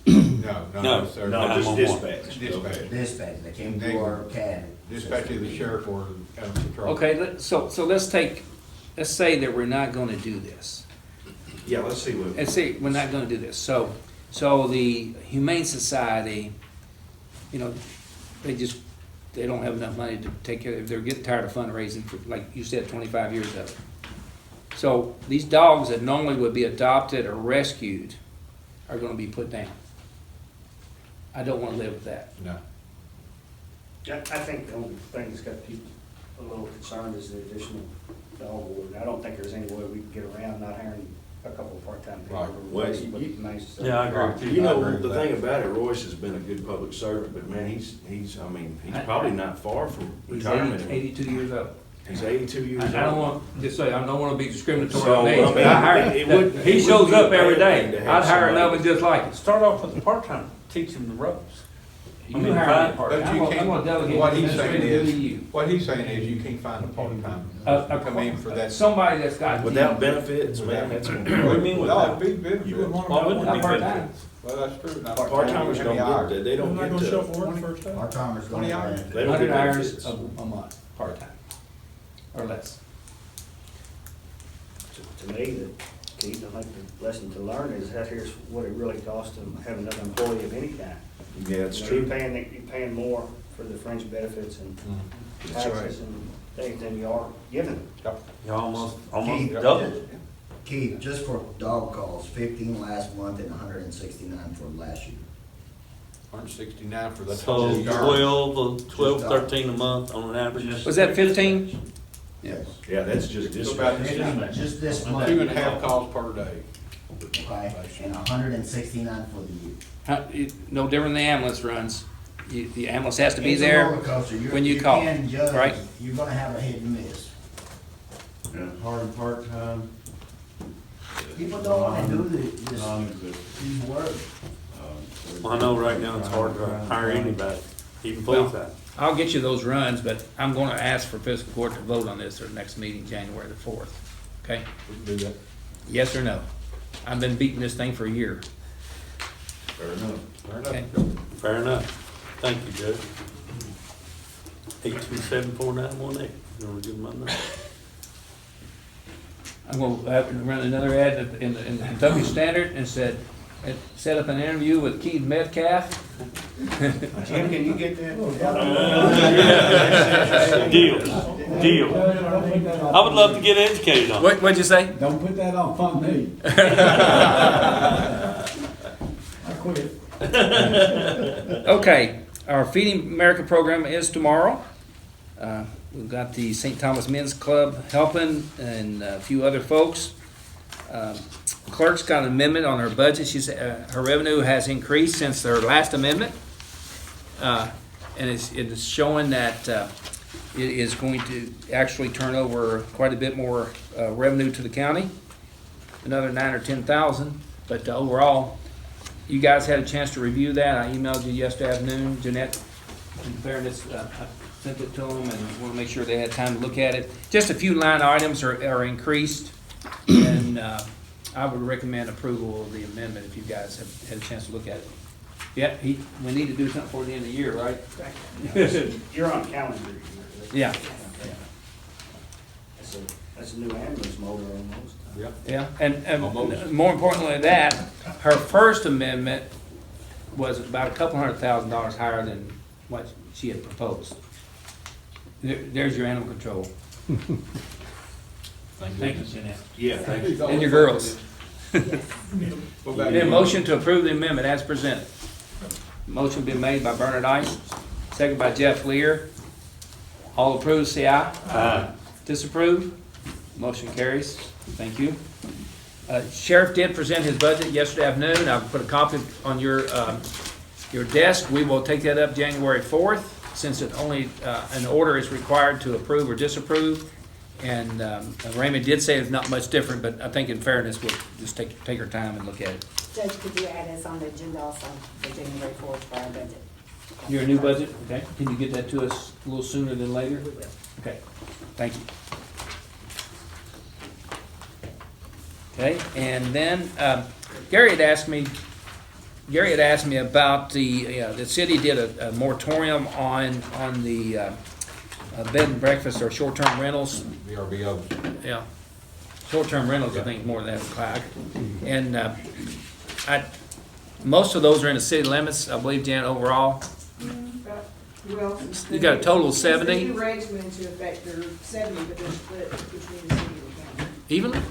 that. No, No, sir. No, just 911. dispatch. Dispatch. Okay. Dispatch, that came through our CAD. Dispatch to the sheriff or animal control. Okay, so let's say that we're not gonna do this. Yeah, let's see what. Let's say we're not gonna do this. So the Humane Society, you know, they don't have enough money to take care of, they're getting tired of fundraising for, like you said, 25 years of it. So these dogs that normally would be adopted or rescued are gonna be put down. I don't wanna live with that. No. I think the only thing that's got people a little concerned is the additional dog warden. I don't think there's any way we can get around not hiring a couple of part-time people. Right. Well, Replace what the Humane Society- Yeah, I agree with you. You I know, agree with the that. thing about it, Royce has been a good public servant, but man, he's probably not far from He's retirement. 82 years old. He's 82 years I old. don't want, just say, I don't wanna be discriminatory So, on I age, mean, but I hire, it would- he it shows would be up a every bad thing day. to have I'd hire somebody- another just like it. Start off with the part-time, teach them the ropes. You I mean, hire fine, me part, But I'm you gonna can't, delegate what the he's saying administrative duty to you. is, what he's saying is you can't find a part-time to come in for that. Somebody that's got. Without benefits, man, that's. What do you mean No, without? it'd be You wouldn't benefit. want them to Not be part-time. benefits. Well, that's true. Not Part-timers how don't many hours? get, they don't get to, Our timers don't 20 hours. have. they don't 100 get hours benefits. a month, part-time, or less. To me, Keith, I think the lesson to learn is that here's what it really costs to have another employee of any kind. Yeah, it's You know, true. You're paying more for the fringe benefits and That's right. taxes and things than you are giving them. You almost Keith, double. Keith, just for dog calls, 15 last month and 169 for last year. 169 for the. So Just 12, 13 a month on an average. Was that 15? Yes. Yeah, that's just It's about dispatch. Just this month. 2.5 calls per day. Okay, and 169 for the year. No different than the ambulance runs. The ambulance has to be It's a there roller coaster. when you call, can't judge. right? You're gonna have a hit and miss. Hard and part-time, People don't wanna do this, non-existent. these words. Well, I know right now it's hard to hire anybody, even Well, full-time. I'll get you those runs, but I'm gonna ask for fiscal court to vote on this at the next meeting, January the 4th. Okay? We can do that. Yes or no? I've been beating this thing for a year. Fair enough. Fair Okay? enough. Fair enough. Thank you, Judge. 8274918, you wanna give them my number? I'm gonna run another ad in the Kentucky Standard and set up an interview with Keith Metcalf. Jim, can you get that? Deal. I would love to get educated on it. What'd you say? Don't put that on Fun Me. I quit. Okay, our Feeding America program is tomorrow. We've got the St. Thomas Men's Club helping and a few other folks. Clerk's got an amendment on her budget. Her revenue has increased since their last amendment. And it is showing that it is going to actually turn over quite a bit more revenue to the county, another 9 or 10,000. But overall, you guys had a chance to review that. I emailed you yesterday afternoon. Jeanette, in fairness, I sent it to them and want to make sure they had time to look at it. Just a few line items are increased, and I would recommend approval of the amendment if you guys have had a chance to look at it. Yeah, we need to do something for the end of the year, right? You're on calendar. Yeah. So That's a new ambulance motor almost. Yeah. Yeah, and Almost. more importantly than that, her first amendment was about $200,000 higher than what she had proposed. There's your animal control. Thank you, Jeanette. Yeah, thank you. And your girls. What about Then you? motion to approve the amendment as presented. Motion been made by Bernard Ice, second by Jeff Lear. All approved, say aye. Aye. Disapprove? Motion carries. Thank you. Sheriff did present his budget yesterday afternoon. I'll put a copy on your desk. We will take that up January 4th, since it only, an order is required to approve or disapprove. And Raymond did say it's not much different, but I think in fairness, we'll just take our time and look at it. Judge, could you add us on the agenda also, for January 4th for our budget? Your new budget, okay? Can you get that to us a little sooner than later? We will. Okay, thank you. Okay, and then Gary had asked me about the city did a moratorium on the bed and breakfast or short-term rentals. VRBO. Yeah, short-term rentals, I think, more than that, Clyde. And most of those are in the city limits, I believe, Jan, overall. Well. You got a total of 70? The new regs went into effect, they're 70, but they're split between the city and the county. Evenly?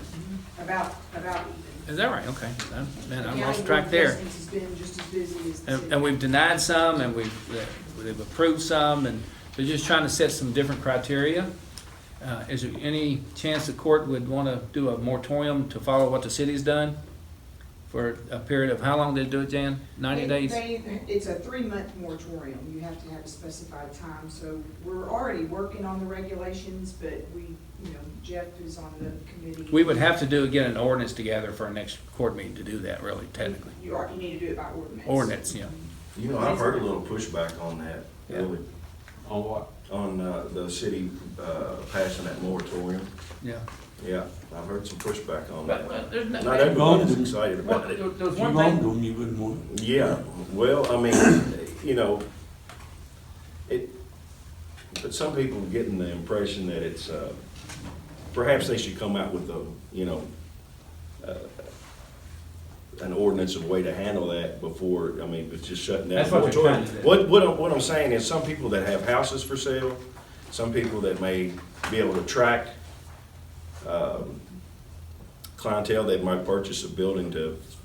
About even. Is that right? Okay. Man, I The lost county track board of there. adjustments has been just as busy as the city. And we've denied some, and we've approved some, and they're just trying to set some different criteria. Is there any chance the court would want to do a moratorium to follow what the city's done for a period of, how long did they do it, Jan? 90 days? It's a 3-month moratorium. You have to have a specified time. So we're already working on the regulations, but Jeff is on the committee. We would have to get an ordinance together for our next court meeting to do that, really, technically. You need to do it by ordinance. Ordinance, yeah. I've heard a little pushback on that, really, On what? on the city passing that moratorium. Yeah. Yeah, I've heard some pushback on But that. there's no. Not everyone is excited about it. There was one thing. You wouldn't want it. Yeah, well, I mean, but some people are getting the impression that it's, perhaps they should come out with an ordinance of way to handle that before, it's just shutting down. That's what they're trying to do. What I'm saying is, some people that have houses for sale, some people that may be able to attract clientele that might purchase a building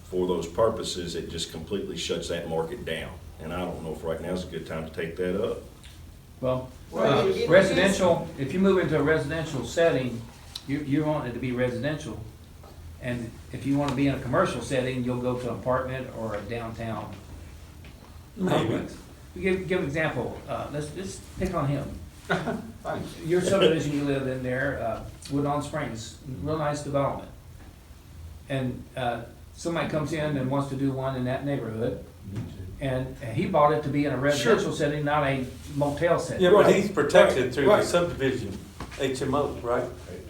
for those purposes, it just completely shuts that market down. And I don't know if right now is a good time to take that up. Well, Well, residential, if you move into a residential setting, you want it to be residential. And if you want to be in a commercial setting, you'll go to an apartment or a downtown complex. Give an example, let's pick on him. Thanks. Your subdivision you live in there, Woodlawn Springs, real nice development. And somebody comes in and wants to do one in that neighborhood, and he bought it to be in a residential setting, not a motel setting. Yeah, but he's protected through the Right. subdivision, HMO, right?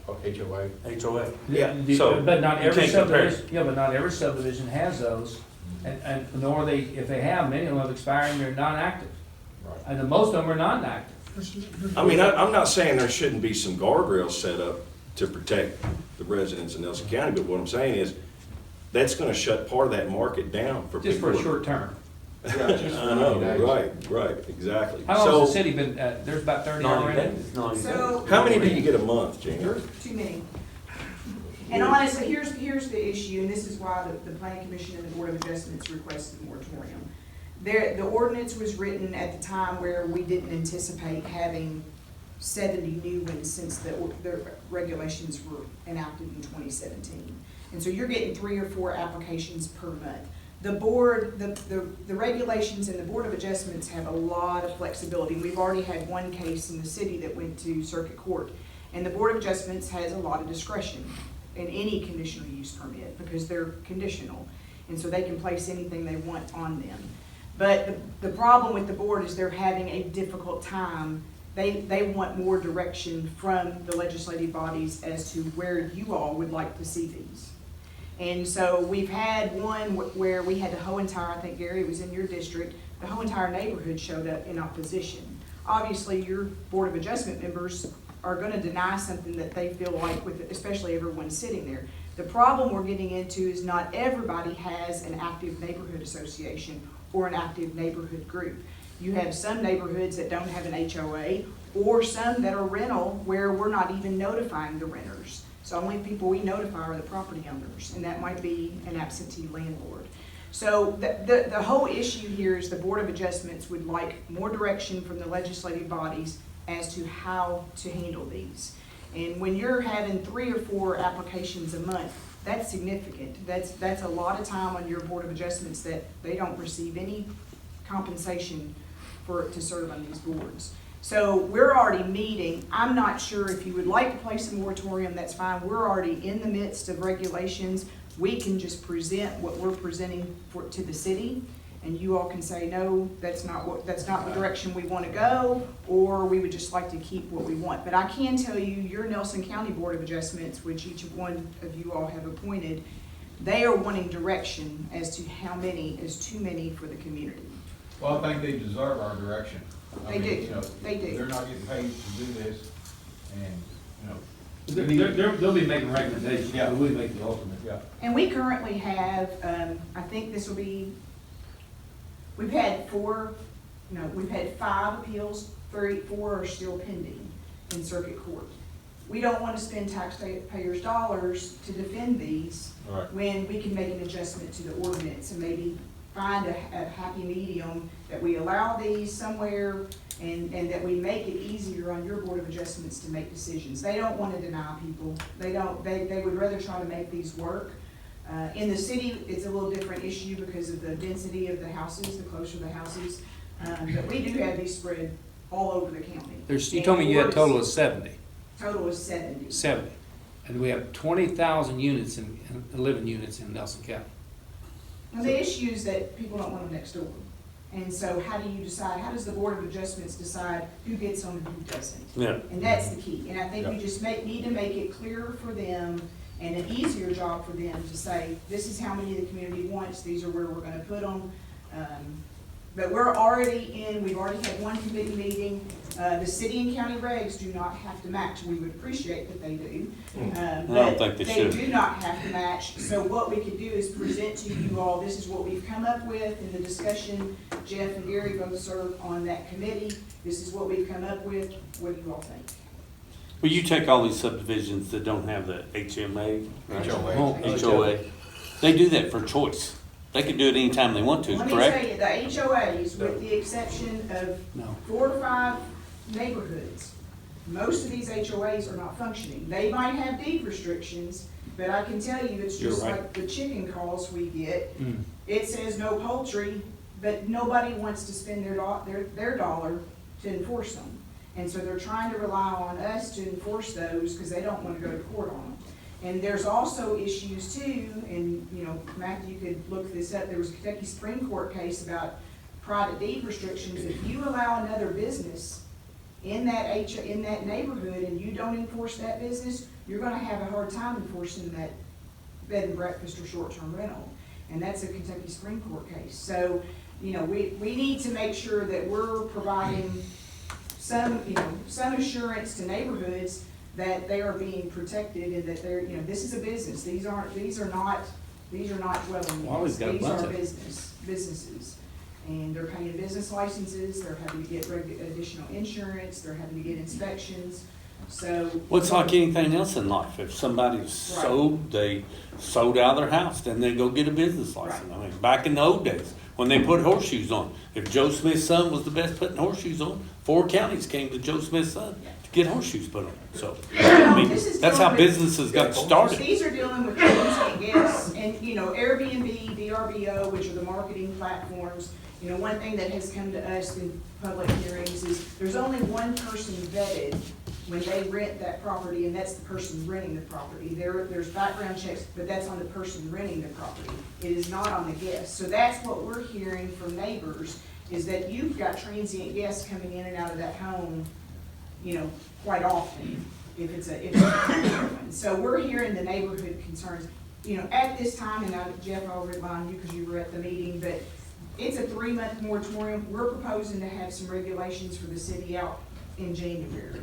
HOA. HOA. Yeah. So, But not you every can't compare. subdivision, yeah, but not every subdivision has those, and nor if they have, many of them have expired and they're non-active. Right. And the most of them are non-active. I'm not saying there shouldn't be some guardrails set up to protect the residents in Nelson County, but what I'm saying is, that's gonna shut part of that market down for people. Just for a short term. I know, right, exactly. How long has the So, city been, there's about 30 90 already? days, 90 days. So. how many do you get a month, Jane? Too many. And honestly, here's the issue, and this is why the planning commission and the board of adjustments requested a moratorium. The ordinance was written at the time where we didn't anticipate having 70 new ones since the regulations were enacted in 2017. And so you're getting 3 or 4 applications per month. The board, the regulations and the board of adjustments have a lot of flexibility. We've already had one case in the city that went to circuit court. And the board of adjustments has a lot of discretion in any conditional use permit because they're conditional. And so they can place anything they want on them. But the problem with the board is they're having a difficult time. They want more direction from the legislative bodies as to where you all would like to see these. And so we've had one where we had the whole entire, I think Gary was in your district, the whole entire neighborhood showed up in opposition. Obviously, your board of adjustment members are gonna deny something that they feel like with, especially everyone sitting there. The problem we're getting into is not everybody has an active neighborhood association or an active neighborhood group. You have some neighborhoods that don't have an HOA, or some that are rental where we're not even notifying the renters. So only people we notify are the property owners, and that might be an absentee landlord. So the whole issue here is the Board of Adjustments would like more direction from the legislative bodies as to how to handle these. And when you're having 3 or 4 applications a month, that's significant. That's a lot of time on your Board of Adjustments that they don't receive any compensation to serve on these boards. So we're already meeting. I'm not sure if you would like to place a moratorium, that's fine. We're already in the midst of regulations. We can just present what we're presenting to the city, and you all can say, no, that's not the direction we want to go, or we would just like to keep what we want. But I can tell you, your Nelson County Board of Adjustments, which each one of you all have appointed, they are wanting direction as to how many is too many for the community. Well, I think they deserve our direction. They do. They do. They're not getting paid to do this, and, you know. They'll be making recommendations, Yeah. but we make the ultimate. Yeah. And we currently have, I think this will be, we've had 5 appeals, 4 are still pending in circuit court. We don't want to spend taxpayers' dollars to defend these Right. when we can make an adjustment to the ordinance and maybe find a happy medium that we allow these somewhere and that we make it easier on your Board of Adjustments to make decisions. They don't want to deny people. They would rather try to make these work. In the city, it's a little different issue because of the density of the houses, the closer the houses. But we do have these spread all over the county. You told me you had a total of 70. Total is 70. 70. And we have 20,000 units living units in Nelson County. Well, the issue is that people don't want them next door. And so how do you decide, how does the Board of Adjustments decide who gets them and who doesn't? Yeah. And that's the key. And I think we just need to make it clearer for them and an easier job for them to say, this is how many the community wants, these are where we're gonna put them. But we've already had one committee meeting. The city and county regs do not have to match. We would appreciate that they do. I don't think they should. They do not have to match. So what we could do is present to you all, this is what we've come up with in the discussion. Jeff and Gary both serve on that committee. This is what we've come up with. What do you all think? Well, you take all these subdivisions that don't have the HMA, right? HOA. They do that for choice. They can do it anytime they want to, Let correct? me tell you, the HOAs, with the exception of 4 or 5 neighborhoods, most of these HOAs are not functioning. They might have deed restrictions, but I can tell you, it's just like the chicken calls we get. It says no poultry, but nobody wants to spend their dollar to enforce them. And so they're trying to rely on us to enforce those because they don't want to go to court on them. And there's also issues too, and Matthew could look this up, there was a Kentucky Supreme Court case about private deed restrictions. If you allow another business in that neighborhood and you don't enforce that business, you're gonna have a hard time enforcing that bed and breakfast or short-term rental. And that's a Kentucky Supreme Court case. So, we need to make sure that we're providing some assurance to neighborhoods that they are being protected and that they're, this is a business. These are not dwelling units. These are businesses. And they're paying business licenses, they're having to get additional insurance, they're having to get inspections. So. Well, it's like anything else in life. If somebody's they sold out of their house, then they go get a business license. Right. I mean, back in the old days, when they put horseshoes on, if Joe Smith's son was the best putting horseshoes on, 4 counties came to Joe Smith's son to get horseshoes put on. So, I mean, that's how businesses got started. These are dealing with transient guests and, Airbnb, VRBO, which are the marketing platforms. One thing that has come to us in public hearings is there's only one person vetted when they rent that property, and that's the person renting the property. There's background checks, but that's on the person renting the property. It is not on the guest. So that's what we're hearing from neighbors, is that you've got transient guests coming in and out of that home, quite often, if it's a one. So we're hearing the neighborhood concerns. At this time, and Jeff, I'll remind you because you were at the meeting, but it's a 3-month moratorium. We're proposing to have some regulations for the city out in January.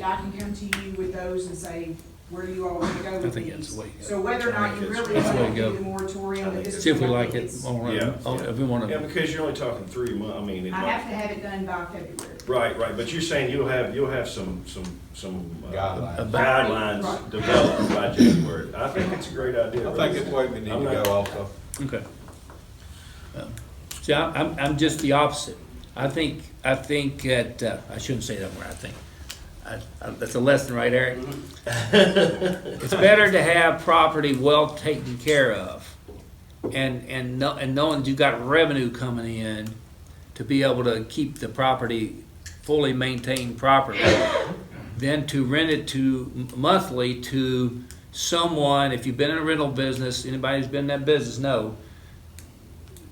I can come to you with those and say, where do you all want to go I with think that's these? the way to go. So whether or not you really That's the way want to to go. do the moratorium at this See if we point, like it, it's- if we wanna. Yeah, because you're only talking 3 months, I mean, it I might. have to have it done by February. Right, but you're saying you'll have some Guidelines. guidelines Right. developed by January. I think it's a great idea. I think it's the way we need to go also. Okay. See, I'm just the opposite. I think that, I shouldn't say that word, I think. That's a lesson, right, Eric? It's better to have property well taken care of and knowing you got revenue coming in to be able to keep the property fully maintained property than to rent it to monthly to someone. If you've been in a rental business, anybody who's been in that business know,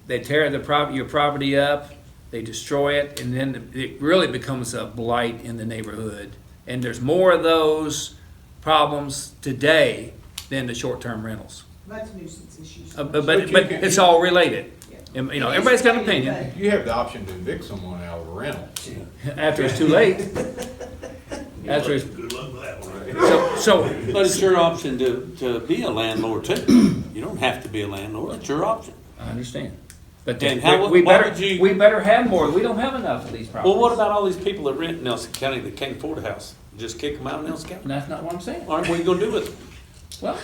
they tear your property up, they destroy it, and then it really becomes a blight in the neighborhood. And there's more of those problems today than the short-term rentals. That's nuisance issues. But it's all related. And, you know, everybody's got an opinion. You have the option to evict someone out of a rental. After it's too late. After it's, Good luck with that one. so, But it's your option to be a landlord too. You don't have to be a landlord, it's your option. I understand. But And then how- we why better, would you- we better have more. We don't have enough of these properties. Well, what about all these people that rent in Nelson County that can't afford a house? Just kick them out of Nelson County? And that's not what I'm saying. All right, what are you gonna do with them? Well,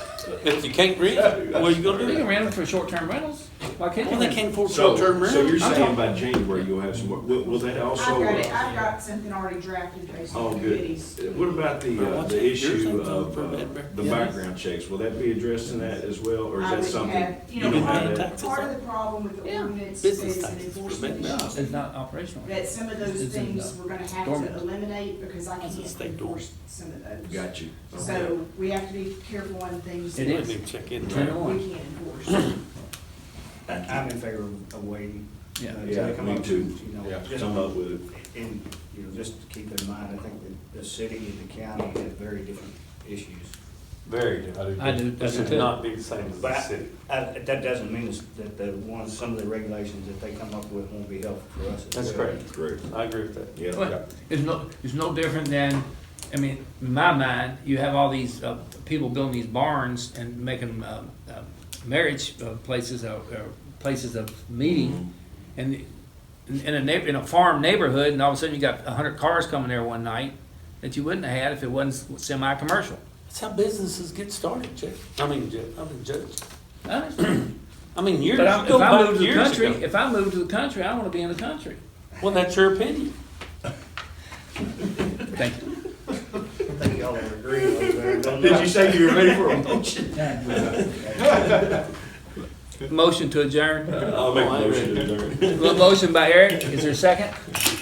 If you can't rent, what are you gonna you do? can rent them for short-term rentals. Why can't Well, you? they rent can't afford So short-term you're rentals. saying by January you'll have some more, will that also? I've got something already drafted based Oh, on the good. committees. What about What's the it? issue Yours ain't of for Bedbury? the Yeah. background checks? Will that be addressed in that as well, or is I that would something? have, You don't pay that- taxes part on of it? the problem with the Yeah. ordinance Business is an taxes for enforcement Bedbury. issue. It's not operational. That some of those It's in, things we're gonna have dormant. to eliminate because I It's a can't state enforce some of those. Got you. Okay. So we have to be careful on things It that is. Let me check in. Turn it we on. can't enforce. I'm in favor of waiting. Yeah. Until they Yeah, come me up too. with, you know, Yeah. just- Come up with it. And, you know, just to keep in mind, I think that the city and the county have very different issues. Very different. I do, This that's should it. not be the same as But the city. that doesn't mean that the ones, some of the regulations that they come up with won't be helpful for us. as That's well. correct. Great. I agree with that. Yeah. Well, it's no different than, I mean, in my mind, you have all these people building these barns and making marriage places of meeting, and in a farm neighborhood, and all of a sudden you got 100 cars coming there one night that you wouldn't have had if it wasn't semi-commercial. That's how businesses get started, Judge. Judge. I understand. I mean, years, But you go if I back move to the years country, ago. if I move to the country, I want to be in the country. Well, that's your opinion. Thank you. I think y'all are agreeing over there. Don't Did know. you say you were ready for a motion? Motion to adjourn. I'll make a motion to adjourn. Well, motion by Eric. Is there a second?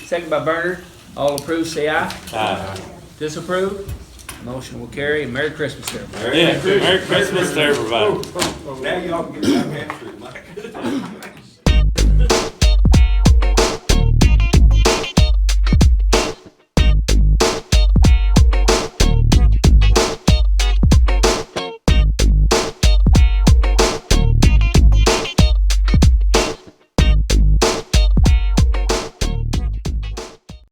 Second by Bernard. All approved, say aye. Disapprove? Motion will carry. Merry Christmas, everybody. Yeah, Merry Christmas to everybody. Now y'all can get back after it, Mike.